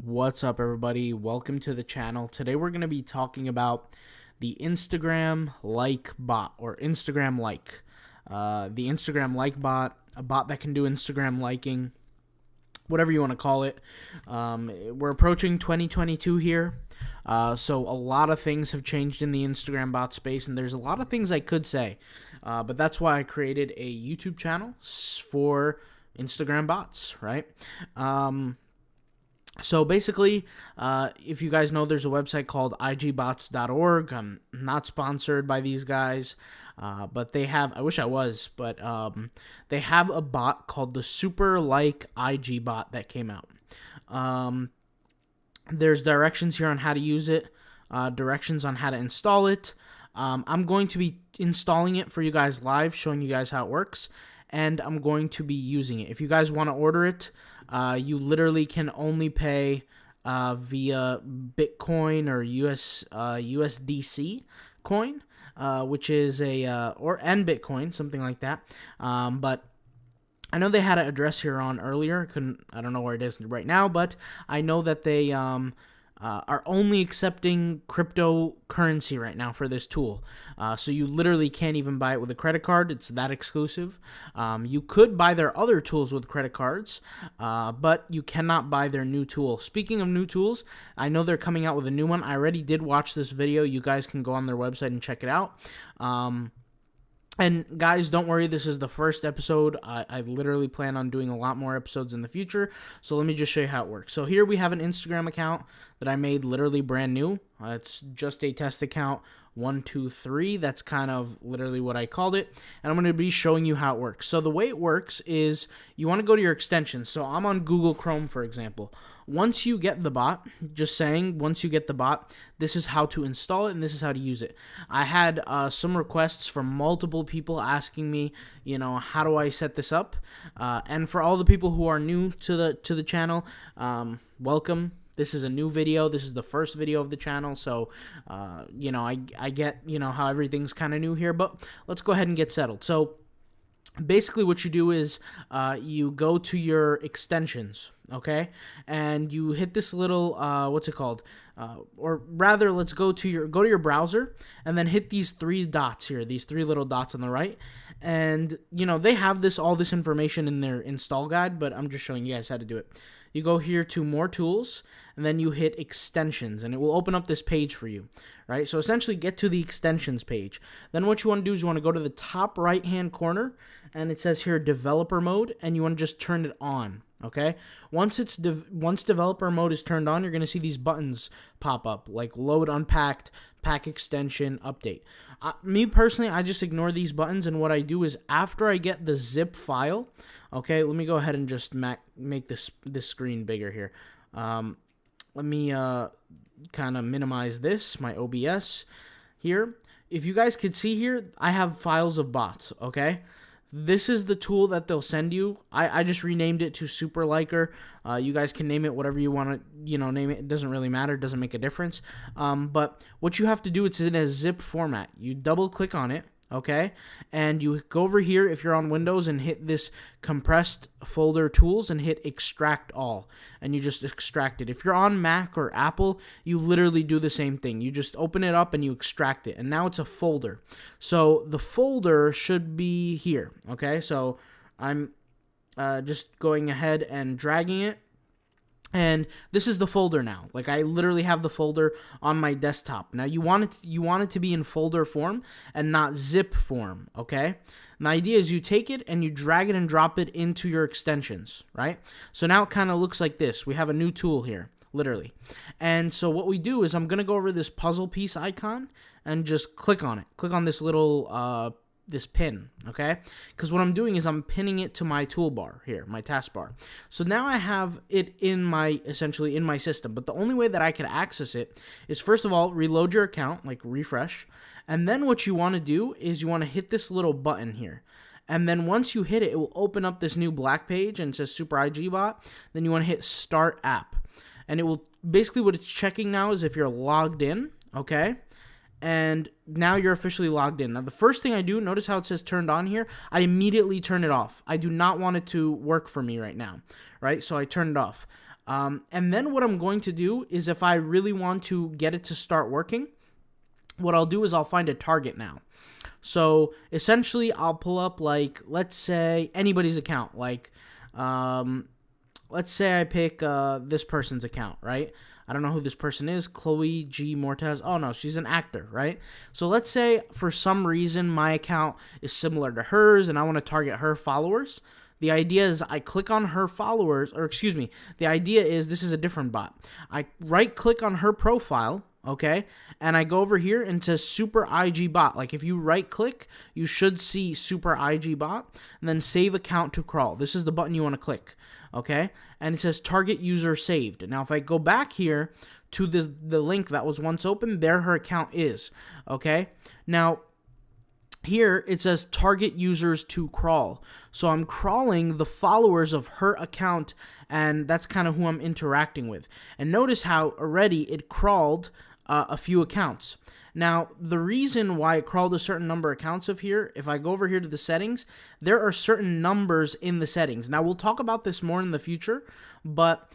What's up, everybody? Welcome to the channel. Today we're going to be talking about the Instagram like bot, or Instagram like. The Instagram like bot, a bot that can do Instagram liking, whatever you want to call it. We're approaching 2022 here, so a lot of things have changed in the Instagram bot space, and there's a lot of things I could say, but that's why I created a YouTube channel for Instagram bots, right? So basically, if you guys know, there's a website called igbots.org. I'm not sponsored by these guys, but they have, I wish I was, but they have a bot called the Super Like IG bot that came out. There's directions here on how to use it, directions on how to install it. I'm going to be installing it for you guys live, showing you guys how it works, and I'm going to be using it. If you guys want to order it, you literally can only pay via Bitcoin or USDC coin, which is and Bitcoin, something like that. But I know they had an address here on earlier. I don't know where it is right now, but I know that they are only accepting cryptocurrency right now for this tool. So you literally can't even buy it with a credit card. It's that exclusive. You could buy their other tools with credit cards, but you cannot buy their new tool. Speaking of new tools, I know they're coming out with a new one. I already did watch this video. You guys can go on their website and check it out. And guys, don't worry, this is the first episode. I literally plan on doing a lot more episodes in the future. So let me just show you how it works. So here we have an Instagram account that I made literally brand new. It's just a test account, 123. That's kind of literally what I called it. And I'm going to be showing you how it works. So the way it works is you want to go to your extensions. So I'm on Google Chrome, for example. Once you get the bot, once you get the bot, this is how to install it and this is how to use it. I had some requests from multiple people asking me, how do I set this up? And for all the people who are new to the channel, welcome. This is a new video. This is the first video of the channel, so I get how everything's kind of new here, but let's go ahead and get settled. So basically what you do is you go to your extensions, okay, and you hit this little what's it called, or rather, let's go to your browser and then hit these three dots here, these three little dots on the right. And they have all this information in their install guide, but I'm just showing you guys how to do it. You go here to more tools, and then you hit extensions, and it will open up this page for you, right? So essentially, get to the extensions page. Then what you want to do is you want to go to the top right-hand corner, and it says here developer mode, and you want to just turn it on, okay? Once developer mode is turned on, you're going to see these buttons pop up, like load unpacked, pack extension, update. Me personally, I just ignore these buttons, and what I do is after I get the zip file, okay, let me go ahead and just make this screen bigger here. Let me kind of minimize my OBS here. If you guys could see here, I have files of bots, okay? This is the tool that they'll send you. I just renamed it to Super Liker. You guys can name it whatever you want to, name it. It doesn't really matter. It doesn't make a difference. But what you have to do, it's in a zip format. You double click on it, okay? And you go over here if you're on Windows and hit this compressed folder tools and hit extract all. And you just extract it. If you're on Mac or Apple, you literally do the same thing. You just open it up and you extract it. And now it's a folder. So the folder should be here, okay? So I'm just going ahead and dragging it. And this is the folder now. Like, I literally have the folder on my desktop. Now you want it to be in folder form and not zip form, okay? And the idea is you take it and you drag it and drop it into your extensions, right? So now it kind of looks like this. We have a new tool here, literally. And so what we do is I'm going to go over this puzzle piece icon and just click on it. Click on this little this pin, okay? Because what I'm doing is I'm pinning it to my toolbar here, my taskbar. So now I have it essentially in my system, but the only way that I can access it is, first of all, reload your account, like refresh, and then what you want to do is you want to hit this little button here. And then once you hit it, it will open up this new black page and it says Super IG Bot. Then you want to hit Start App. And it will, basically what it's checking now is if you're logged in, okay? And now you're officially logged in. Now, the first thing I do, notice how it says turned on here. I immediately turn it off. I do not want it to work for me right now, right? So I turn it off. And then what I'm going to do is, if I really want to get it to start working, what I'll do is I'll find a target now. So essentially, I'll pull up, like, let's say anybody's account. Like, let's say I pick this person's account, right? I don't know who this person is. Chloe G. Mortez. Oh, no, she's an actor, right? So let's say for some reason my account is similar to hers and I want to target her followers. The idea is I click on her followers, or excuse me, the idea is this is a different bot. I right-click on her profile, okay, and I go over here into Super IG Bot. Like, if you right-click, you should see Super IG Bot, and then Save Account to Crawl. This is the button you want to click, okay? And it says Target User Saved. Now, if I go back here to the link that was once open, there her account is, okay? Now, here it says target users to crawl. So I'm crawling the followers of her account, and that's kind of who I'm interacting with. And notice how already it crawled a few accounts. Now, the reason why it crawled a certain number of accounts of here, if I go over here to the settings, there are certain numbers in the settings. Now, we'll talk about this more in the future, but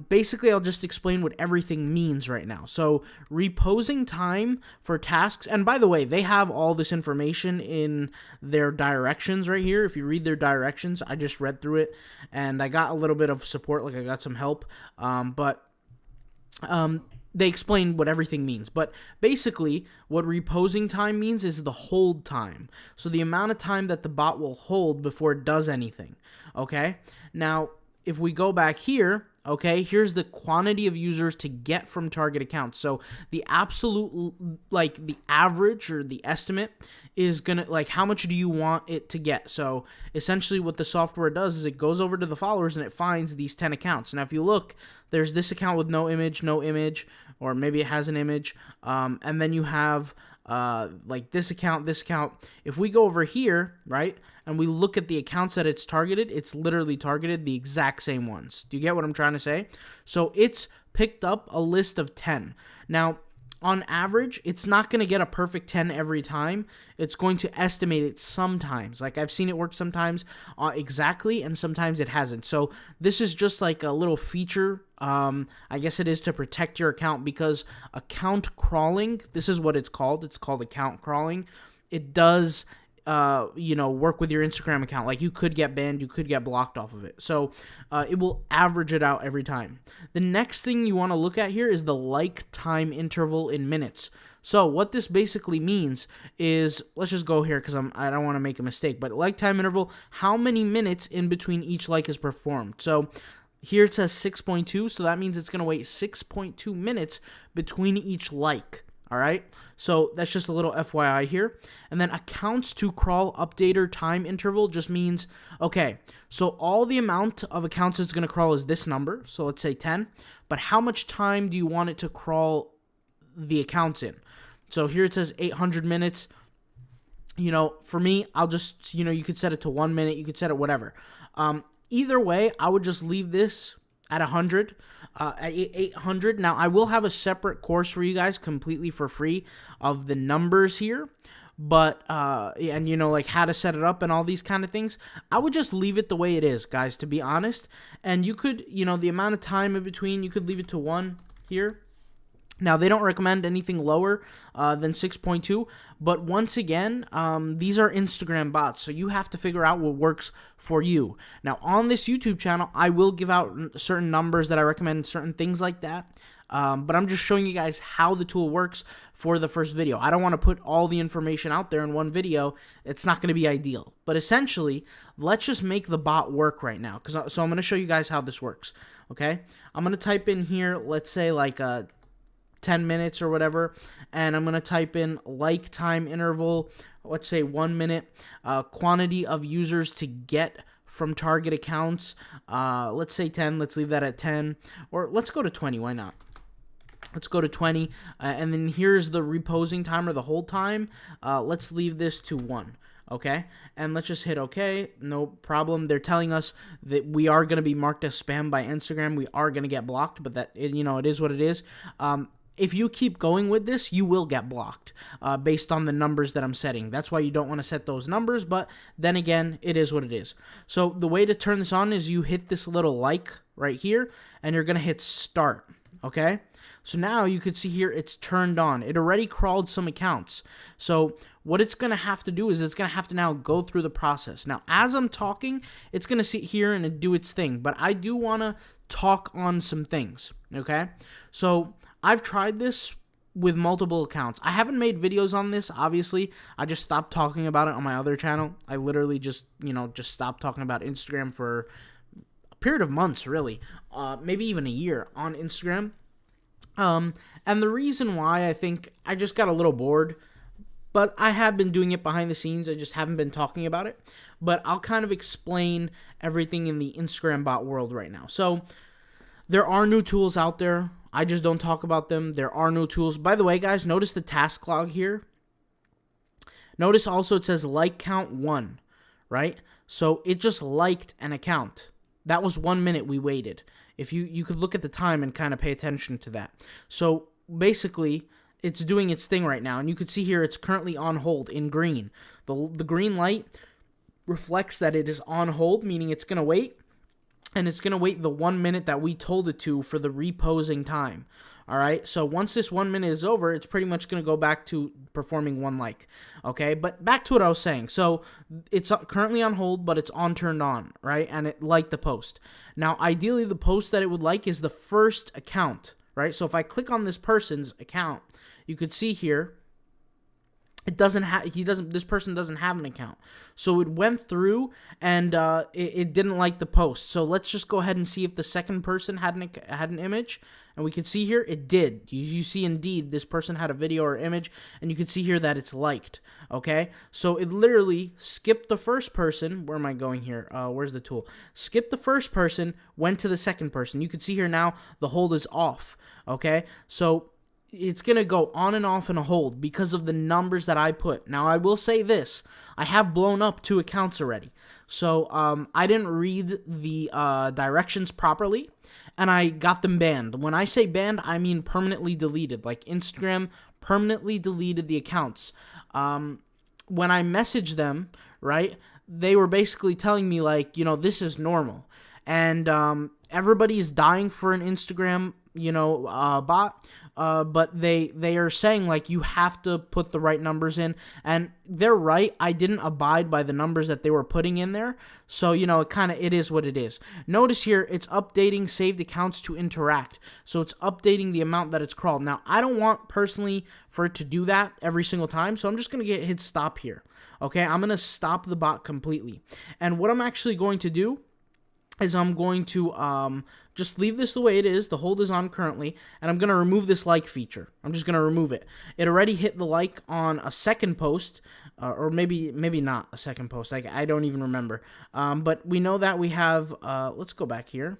basically, I'll just explain what everything means right now. So, reposing time for tasks, and by the way, they have all this information in their directions right here. If you read their directions, I just read through it, and I got a little bit of support, like I got some help, but they explain what everything means. But basically, what reposing time means is the hold time. So the amount of time that the bot will hold before it does anything, okay? Now, if we go back here, okay, here's the quantity of users to get from target accounts. So the absolute, like the average or the estimate is gonna, like, how much do you want it to get? So essentially what the software does is it goes over to the followers and it finds these 10 accounts. Now if you look, there's this account with no image, or maybe it has an image, and then you have like this account. If we go over here, right, and we look at the accounts that it's targeted, it's literally targeted the exact same ones. Do you get what I'm trying to say? So it's picked up a list of 10. Now, on average, it's not going to get a perfect 10 every time. It's going to estimate it sometimes. Like, I've seen it work sometimes exactly, and sometimes it hasn't. So this is just like a little feature, I guess it is, to protect your account, because account crawling, this is what it's called. It's called account crawling. It does work with your Instagram account. Like, you could get banned, you could get blocked off of it. So it will average it out every time. The next thing you want to look at here is the like time interval in minutes. So what this basically means is, let's just go here because I don't want to make a mistake, but like time interval, how many minutes in between each like is performed. So here it says 6.2, so that means it's going to wait 6.2 minutes between each like. All right, so that's just a little FYI here. And then accounts to crawl updater time interval just means, okay, so all the amount of accounts it's going to crawl is this number, so let's say 10, but how much time do you want it to crawl the accounts in? So here it says 800 minutes. You know, for me, I'll just, you could set it to 1 minute, you could set it whatever. Either way, I would just leave this at 100, at 800. Now, I will have a separate course for you guys completely for free of the numbers here, but, and like how to set it up and all these kind of things. I would just leave it the way it is, guys, to be honest. And you could, the amount of time in between, you could leave it to 1 here. Now, they don't recommend anything lower than 6.2, but once again, these are Instagram bots, so you have to figure out what works for you. Now, on this YouTube channel, I will give out certain numbers that I recommend, certain things like that, but I'm just showing you guys how the tool works for the first video. I don't want to put all the information out there in one video. It's not going to be ideal, but essentially, let's just make the bot work right now. So I'm going to show you guys how this works, okay? I'm going to type in here, let's say like 10 minutes or whatever, and I'm going to type in like time interval, let's say 1 minute, quantity of users to get from target accounts, let's say 10, let's leave that at 10, or let's go to 20, why not? Let's go to 20, and then here's the reposing time or the hold time, let's leave this to 1. Okay, and let's just hit okay, no problem. They're telling us that we are going to be marked as spam by Instagram. We are going to get blocked, but that, it is what it is. if you keep going with this, you will get blocked based on the numbers that I'm setting. That's why you don't want to set those numbers, but then again, it is what it is. So the way to turn this on is you hit this little like right here, and you're going to hit start, okay? So now you can see here it's turned on. It already crawled some accounts. So what it's going to have to do is it's going to have to now go through the process. Now, as I'm talking, it's going to sit here and do its thing, but I do want to talk on some things, okay? So I've tried this with multiple accounts. I haven't made videos on this, obviously. I just stopped talking about it on my other channel. I literally just stopped talking about Instagram for a period of months, really. Maybe even a year on Instagram. And the reason why, I think I just got a little bored, but I have been doing it behind the scenes. I just haven't been talking about it. But I'll kind of explain everything in the Instagram bot world right now. So there are new tools out there. I just don't talk about them. There are no tools. By the way, guys, notice the task log here. Notice also it says like count 1, right? So it just liked an account. That was 1 minute we waited. If you could look at the time and kind of pay attention to that. So basically, it's doing its thing right now. And you can see here it's currently on hold in green. The green light reflects that it is on hold, meaning it's going to wait. And it's going to wait the 1 minute that we told it to for the reposing time. All right, so once this 1 minute is over, it's pretty much going to go back to performing one like. Okay, but back to what I was saying. So it's currently on hold, but it's on turned on, right? And it liked the post. Now, ideally, the post that it would like is the first account, right? So if I click on this person's account, you could see here, this person doesn't have an account. So it went through and it didn't like the post. So let's just go ahead and see if the second person had an image, and we can see here it did. You see indeed this person had a video or image, and you can see here that it's liked. Okay, so it literally skipped the first person. Where am I going here? Where's the tool? Skipped the first person, went to the second person. You can see here now the hold is off. Okay, so it's going to go on and off in a hold because of the numbers that I put. Now, I will say this. I have blown up 2 accounts already. So, I didn't read the directions properly, and I got them banned. When I say banned, I mean permanently deleted. Like, Instagram permanently deleted the accounts. When I messaged them, right, they were basically telling me, like, this is normal. And everybody is dying for an Instagram, bot. But they are saying, like, you have to put the right numbers in, and they're right. I didn't abide by the numbers that they were putting in there, so, it is what it is. Notice here, it's updating saved accounts to interact, so it's updating the amount that it's crawled. Now, I don't want, personally, for it to do that every single time, so I'm just going to hit stop here, okay? I'm going to stop the bot completely, and what I'm actually going to do is I'm going to just leave this the way it is. The hold is on currently, and I'm going to remove this like feature. I'm just going to remove it. It already hit the like on a second post, or maybe not a second post. I don't even remember. But we know that we have, let's go back here.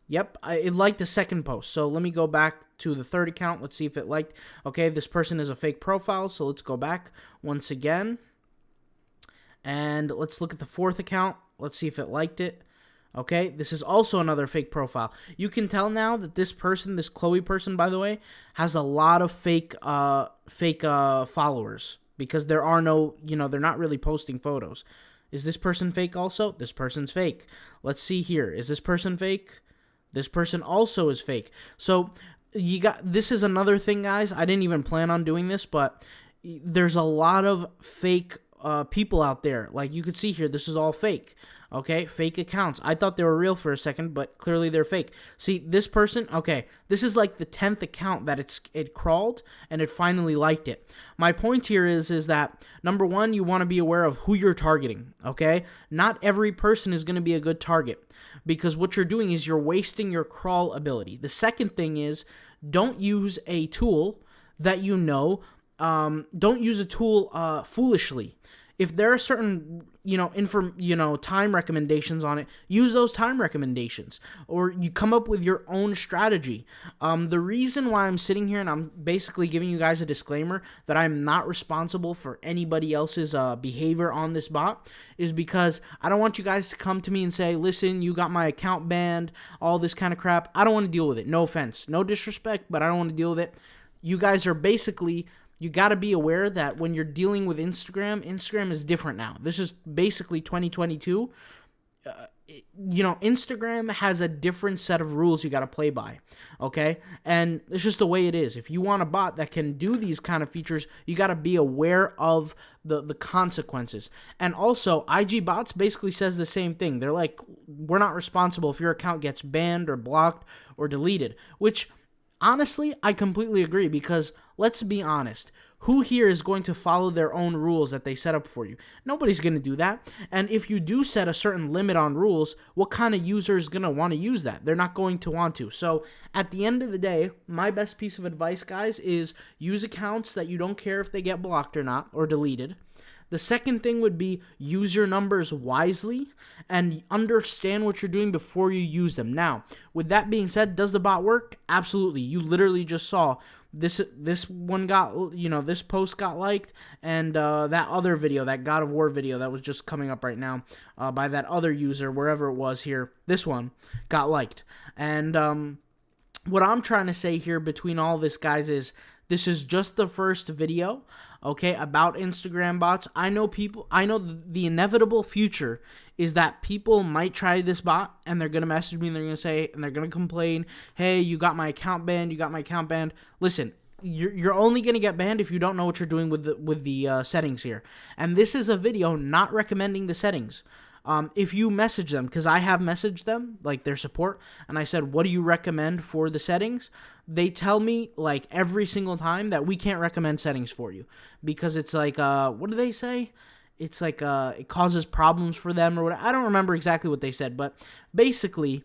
Yep, it liked the second post. So let me go back to the third account. Let's see if it liked. Okay, this person is a fake profile, so let's go back once again. And let's look at the fourth account. Let's see if it liked it. Okay, this is also another fake profile. You can tell now that this person, this Chloe person, by the way, has a lot of fake followers, because there are no, they're not really posting photos. Is this person fake also? This person's fake. Let's see here. Is this person fake? This person also is fake. So this is another thing, guys. I didn't even plan on doing this, but there's a lot of fake people out there. Like, you could see here, this is all fake. Okay, fake accounts. I thought they were real for a second, but clearly they're fake. See, this person, okay, this is like the 10th account that it crawled, and it finally liked it. My point here is that, number one, you want to be aware of who you're targeting, okay? Not every person is going to be a good target, because what you're doing is you're wasting your crawl ability. The second thing is, don't use a tool that don't use a tool foolishly. if there are certain, time recommendations on it, use those time recommendations, or you come up with your own strategy. The reason why I'm sitting here and I'm basically giving you guys a disclaimer that I'm not responsible for anybody else's behavior on this bot is because I don't want you guys to come to me and say, listen, you got my account banned, all this kind of crap. I don't want to deal with it. No offense, no disrespect, but I don't want to deal with it. You guys are basically... You got to be aware that when you're dealing with Instagram, Instagram is different now. This is basically 2022. Instagram has a different set of rules you got to play by, okay? And it's just the way it is. If you want a bot that can do these kind of features, you got to be aware of the consequences. And also, IG Bots basically says the same thing. They're like, we're not responsible if your account gets banned or blocked or deleted, which... Honestly, I completely agree because let's be honest. Who here is going to follow their own rules that they set up for you? Nobody's going to do that. And if you do set a certain limit on rules, what kind of user is going to want to use that? They're not going to want to. So at the end of the day, my best piece of advice, guys, is use accounts that you don't care if they get blocked or not or deleted. The second thing would be use your numbers wisely and understand what you're doing before you use them. Now, with that being said, does the bot work? Absolutely. You literally just saw this one got, this post got liked, and that other video, that God of War video that was just coming up right now by that other user, wherever it was here, this one got liked. And what I'm trying to say here between all this, guys, is this is just the first video, okay, about Instagram bots. I know the inevitable future is that people might try this bot and they're going to message me and they're going to say, and they're going to complain, hey, you got my account banned, Listen, you're only going to get banned if you don't know what you're doing with the settings here. And this is a video not recommending the settings. If you message them, because I have messaged them, like their support, and I said, what do you recommend for the settings? They tell me, like, every single time that we can't recommend settings for you because it's like, what do they say? It's like, it causes problems for them or whatever. I don't remember exactly what they said, but basically,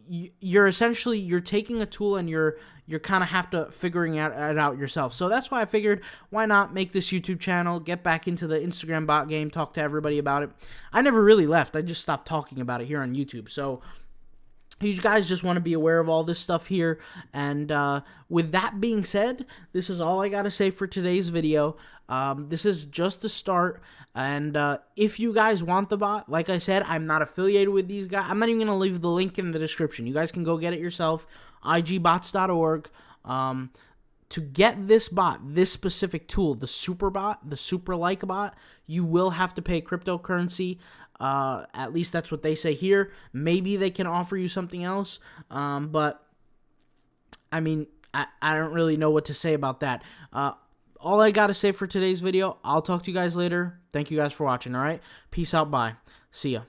you're taking a tool and you're kind of have to figuring it out yourself. So that's why I figured, why not make this YouTube channel, get back into the Instagram bot game, talk to everybody about it. I never really left. I just stopped talking about it here on YouTube. So you guys just want to be aware of all this stuff here. And with that being said, this is all I got to say for today's video. This is just the start. And if you guys want the bot, like I said, I'm not affiliated with these guys. I'm not even going to leave the link in the description. You guys can go get it yourself, igbots.org. To get this bot, this specific tool, the super bot, the super like bot, you will have to pay cryptocurrency. At least that's what they say here. Maybe they can offer you something else. But I mean, I don't really know what to say about that. All I got to say for today's video, I'll talk to you guys later. Thank you guys for watching, all right? Peace out, bye. See ya.